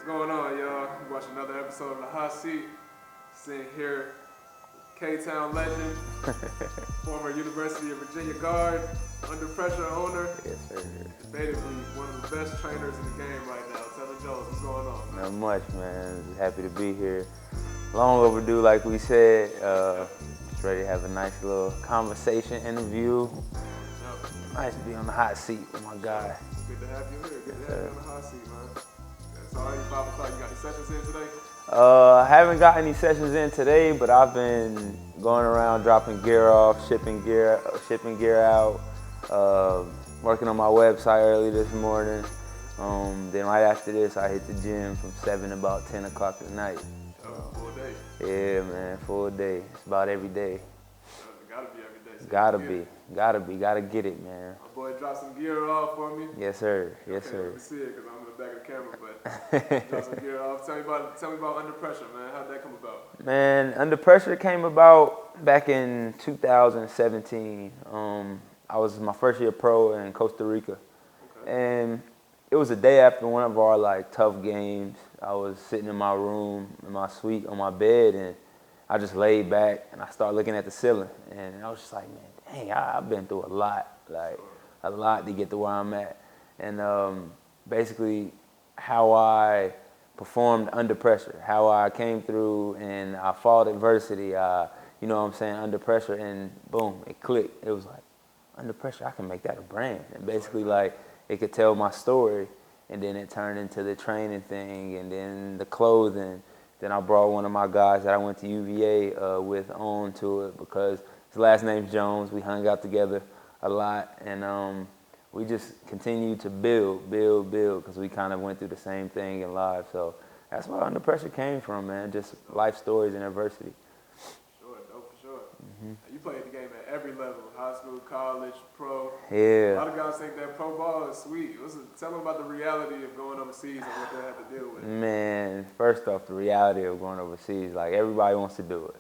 going on, y'all? We watch another episode of the Hot Seat. Sitting here, K-Town legend, former University of Virginia guard, under pressure owner. Yes, sir. Debatably one of the best trainers in the game right now, Tevin Jones. What's going on, man? Not much, man. Just happy to be here. Long overdue, like we said. Just ready to have a nice little conversation, interview. Nice to be on the hot seat with my guy. Good to have you here. Good to have you on the hot seat, man. So, how you 5 o'clock? You got any sessions in today? I haven't got any sessions in today, but I've been going around dropping gear off, shipping gear out, working on my website early this morning. Then right after this, I hit the gym from 7 to about 10 o'clock at night. Full day. Yeah, man, full day. It's about every day. Gotta be every day. So Gotta get it, man. My boy dropped some gear off for me. Yes, sir. Yes, Okay, sir. let me see it because I'm in the back of the camera, but drop some gear off. Tell me about Under Pressure, man. How'd that come about? Man, Under Pressure came about back in 2017. I was my first year pro in Costa Rica. Okay. And it was a day after one of our tough games. I was sitting in my room, in my suite, on my bed, and I just laid back and I started looking at the ceiling. And I was just like, man, dang, I've been through a lot to get to where I'm at. And basically how I performed under pressure, how I came through and I fought adversity, under pressure, and boom, it clicked. It was like, under pressure, I can make that a brand. And basically it could tell my story, and then it turned into the training thing and then the clothing. Then I brought one of my guys that I went to UVA with on to it because his last name's Jones. We hung out together a lot, and we just continued to build, because we kind of went through the same thing in life. So that's where Under Pressure came from, man, just life stories and adversity. Sure, dope for sure. Mm-hmm. You played the game at every level, high school, college, pro. Yeah. A lot of guys think that pro ball is sweet. Tell them about the reality of going overseas and what they have to deal with. Man, first off, the reality of going overseas, everybody wants to do it.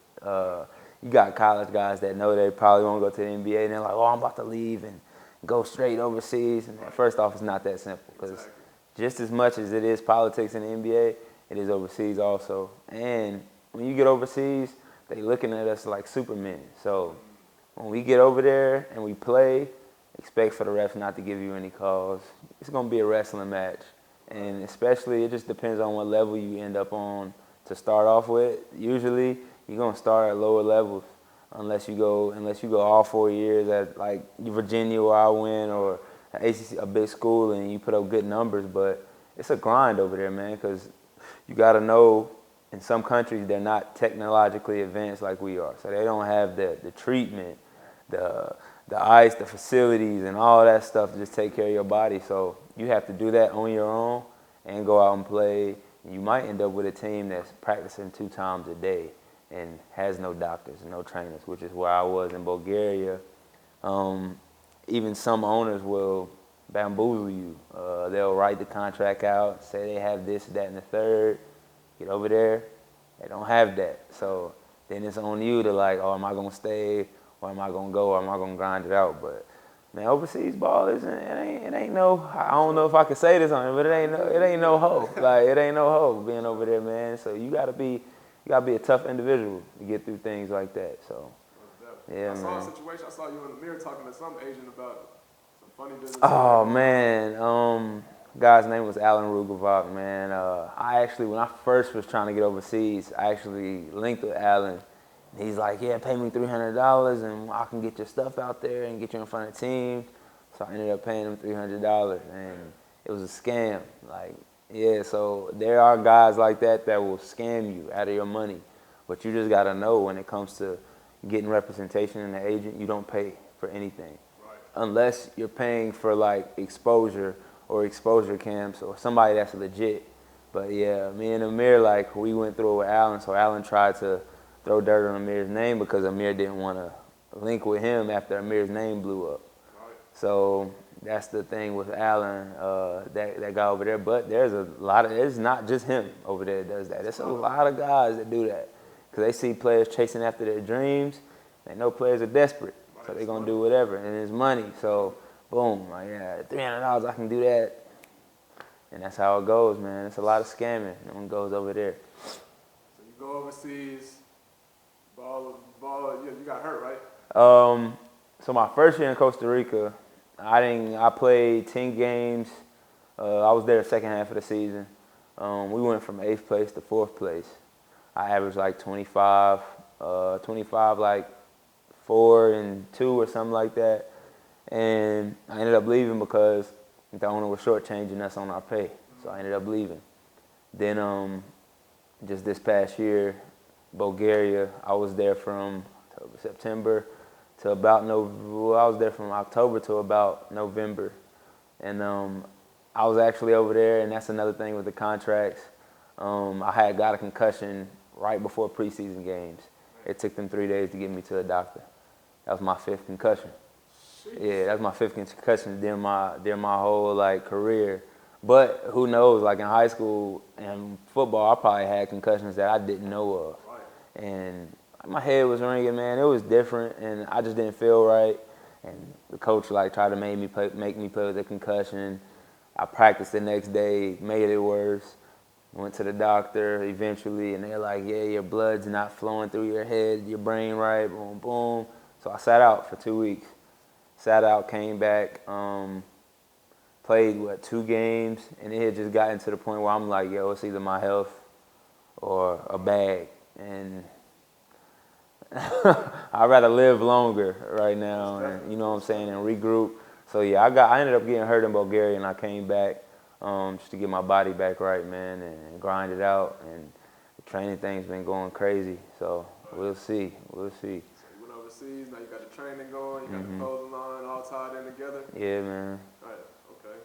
You got college guys that know they probably won't go to the NBA, and they're like, oh, I'm about to leave and go straight overseas. And first off, it's not that simple, because just as much as it is politics in the NBA, it is overseas also. And when you get overseas, they looking at us like supermen. So when we get over there and we play, expect for the refs not to give you any calls. It's going to be a wrestling match. And especially, it just depends on what level you end up on to start off with. Usually, you're going to start at lower levels unless you go all 4 years at Virginia where I went, or ACC, a big school, and you put up good numbers. But it's a grind over there, man, because you got to know, in some countries, they're not technologically advanced like we are. So they don't have the treatment, the ice, the facilities, and all that stuff to just take care of your body. So you have to do that on your own and go out and play. You might end up with a team that's practicing 2 times a day and has no doctors and no trainers, which is where I was in Bulgaria. Even some owners will bamboozle you. They'll write the contract out, say they have this, that, and the third. Get over there, they don't have that. So then it's on you to oh, am I gonna stay, or am I gonna go, or am I gonna grind it out? But man, overseas ball it ain't no. I don't know if I can say this on it, but it ain't no hoe. It ain't no hoe being over there, man. So you gotta be a tough individual to get through things like that. So yeah, I saw man. a situation. I saw you in the mirror talking to some agent about some funny business. Oh man, guy's name was Alan Rugovac, man. I actually, when I first was trying to get overseas, I actually linked with Alan. And he's like, yeah, pay me $300 and I can get your stuff out there and get you in front of teams. So I ended up paying him $300, and it was a scam. So there are guys like that will scam you out of your money. But you just got to know, when it comes to getting representation in the agent, you don't pay for anything. Right. Unless you're paying for exposure or exposure camps or somebody that's legit. But yeah, me and Amir, we went through it with Alan, so Alan tried to throw dirt on Amir's name because Amir didn't want to link with him after Amir's name blew up. Right. So that's the thing with Alan, that guy over there. But there's a lot of, it's not just him over there that does that. There's a lot of guys that do that because they see players chasing after their dreams. They know players are desperate, so they're going to do whatever, and it's money. So boom, yeah, $300, I can do that. And that's how it goes, man. It's a lot of scamming when it goes over there. So you go overseas, you got hurt, right? So my first year in Costa Rica, I played 10 games. I was there the second half of the season. We went from 8th place to 4th place. I averaged like 25, like 4 and 2 or something like that. And I ended up leaving because the owner was shortchanging us on our pay. So I ended up leaving. Then just this past year, Bulgaria, I was there from September to about November. I was there from October to about November. And I was actually over there, and that's another thing with the contracts. I had got a concussion right before preseason games. It took them 3 days to get me to a doctor. That was my 5th concussion. Yeah, that's my 5th concussion during my whole like career. But who knows? Like in high school and football, I probably had concussions that I didn't know of. And my head was ringing, man. It was different, and I just didn't feel right. And the coach like tried to make me play with the concussion. I practiced the next day, made it worse. Went to the doctor eventually, and they're like, yeah, your blood's not flowing through your head, your brain right, boom, boom. So I sat out for 2 weeks. Sat out, came back, played, 2 games, and it had just gotten to the point where I'm like, yo, it's either my health or a bag. And I'd rather live longer right now, and, you know what I'm saying, and regroup. So, yeah, I ended up getting hurt in Bulgaria, and I came back just to get my body back right, man, and grind it out. And the training thing's been going crazy, so we'll see. We'll see. Overseas, now you got the training going, you got the clothing line all tied in together. Yeah, man. Right, okay.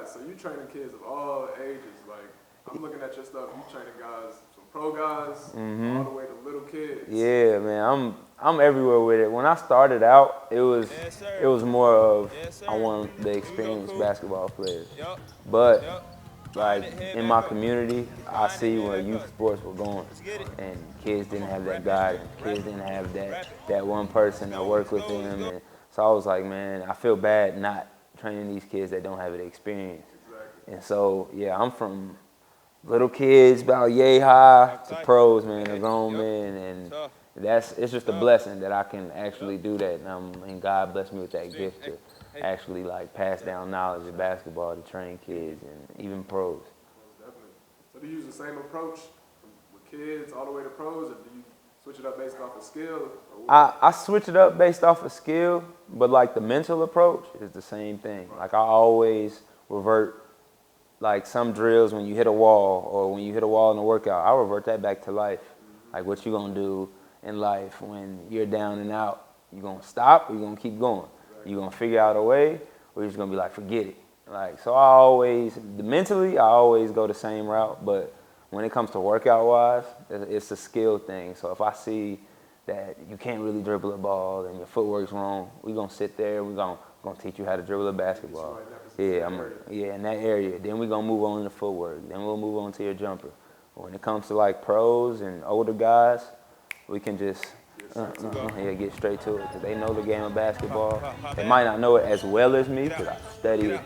So you training kids of all ages. Like, I'm looking at your stuff, you training guys, some pro guys, all the way to little kids. Yeah, man. I'm everywhere with it. When I started out, it was more of I want the experienced basketball players. But like in my community, I see where youth sports were going, and kids didn't have that guidance. Kids didn't have that one person that worked with them, and so I was like, man, I feel bad not training these kids that don't have the experience. And so, yeah, I'm from little kids about yay high to pros, man, to grown men, and it's just a blessing that I can actually do that, and God blessed me with that gift to actually like pass down knowledge of basketball to train kids and even pros. Definitely. So do you use the same approach with kids all the way to pros, or do you switch it up based off of skill? I switch it up based off of skill, but like the mental approach is the same thing. Like I always revert, like some drills when you hit a wall or when you hit a wall in a workout, I revert that back to life. Like what you gonna do in life when you're down and out? You gonna stop or you gonna keep going? You gonna figure out a way, or you're just gonna be like, forget it. Like, so mentally, I always go the same route, but when it comes to workout-wise, it's a skill thing. So if I see that you can't really dribble a ball and your footwork's wrong, we're gonna sit there and we're gonna teach you how to dribble a basketball. Yeah, in that area. Then we're gonna move on to footwork. Then we'll move on to your jumper. But when it comes to like pros and older guys, we can just get straight to it, because they know the game of basketball. They might not know it as well as me, because I study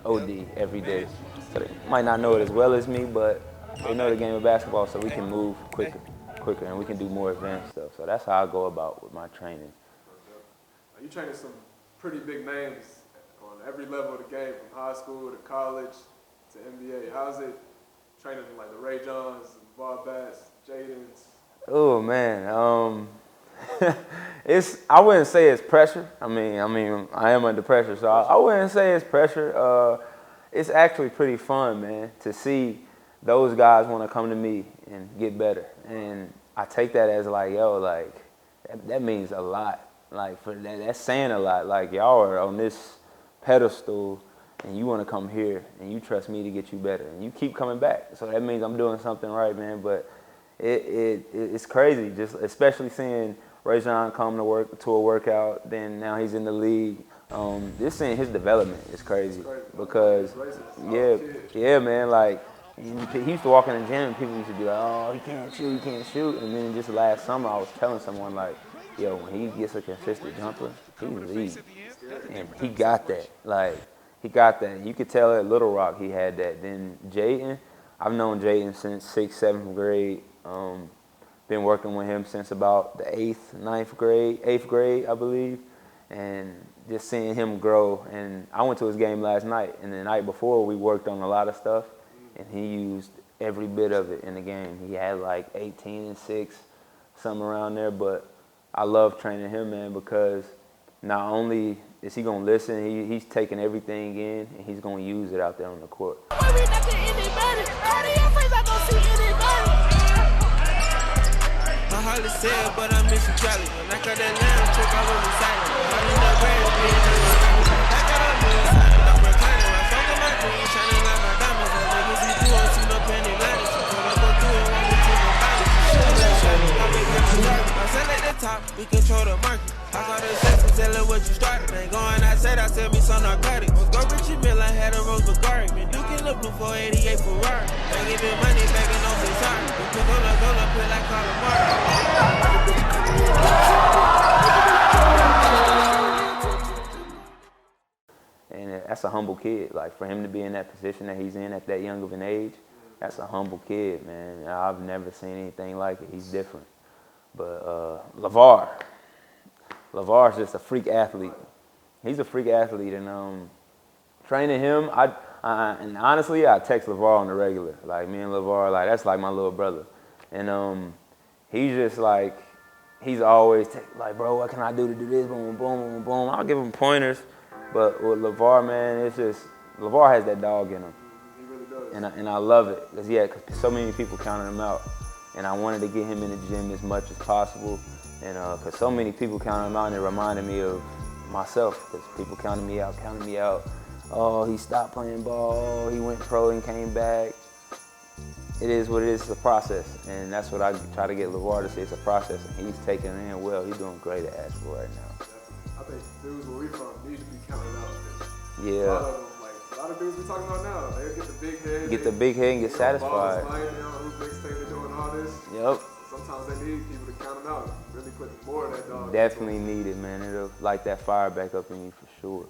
OD every day. So they might not know it as well as me, but they know the game of basketball, so we can move quicker, and we can do more advanced stuff. So that's how I go about with my training. You training some pretty big names on every level of the game, from high school to college to NBA. How's it training like the Ray Johns, Bob Bass, Jadens? Oh man, I wouldn't say it's pressure. I mean, I am under pressure, so I wouldn't say it's pressure. It's actually pretty fun, man, to see those guys want to come to me and get better, and I take that as like, yo, like that means a lot. Like for that's saying a lot. Like y'all are on this pedestal, and you want to come here, and you trust me to get you better, and you keep coming back. So that means I'm doing something right, man. But it's crazy, just especially seeing Rajon come to a workout. Then now he's in the league. Just seeing his development is crazy because yeah, man. Like he used to walk in the gym and people used to be like, oh, he can't shoot. And then just last summer, I was telling someone like, yo, when he gets a consistent jumper, he leads, and he got that. Like He got that. You could tell at Little Rock he had that. Then Jayden, I've known Jayden since 6th, 7th grade. Been working with him since about the 8th grade, I believe. And just seeing him grow. And I went to his game last night. And the night before, we worked on a lot of stuff. And he used every bit of it in the game. He had like 18 and 6, something around there. But I love training him, man, because not only is he going to listen, he's taking everything in, and he's going to use it out there on the court. I hardly said, but I miss you, Charlie. When I got that lamb trick, I was excited. I in that brand, I got up to the side, I'm reclining. I fuck with my dreams, shining like my diamonds. As long as you do, don't see no penny lines. She told up on through and want me to the body. She was like, shiny, I make her start. I sell at the top, we control the market. I call the sex and tell her what you started. Ain't going outside, I tell me some narcotics. Go Richie Miller, had a Rose Bulgari. Been Duke in the blue 488 Ferrari. Ain't giving money, begging on his heart. We put Gola, play like Calamari. And that's a humble kid. Like, for him to be in that position that he's in at that young of an age, that's a humble kid, man. I've never seen anything like it. He's different. But LeVar's just a freak athlete. He's a freak athlete, and training him, and honestly, I text LeVar on the regular. Like, me and LeVar, like, that's like my little brother. And he's just like, he's always like, bro, what can I do to do this? Boom, boom, boom, boom. I'll give him pointers. But with LeVar, man, it's just, LeVar has that dog in him. He really does. And I love it, because so many people counted him out. And I wanted to get him in the gym as much as possible. And because so many people counted him out, and it reminded me of myself, because people counted me out. Oh, he stopped playing ball. Oh, he went pro and came back. It is what it is. It's a process, and that's what I try to get LeVar to say. It's a process, and he's taking it in well. He's doing great at Asheville right now. I think dudes where we from need to be counted out. Yeah. A lot of dudes we talking about now, they get the big head. Get the big head and get satisfied. They're doing all this. Yep. Sometimes they need people to count them out, really put more of that dog. Definitely need it, man. It'll light that fire back up in you for sure.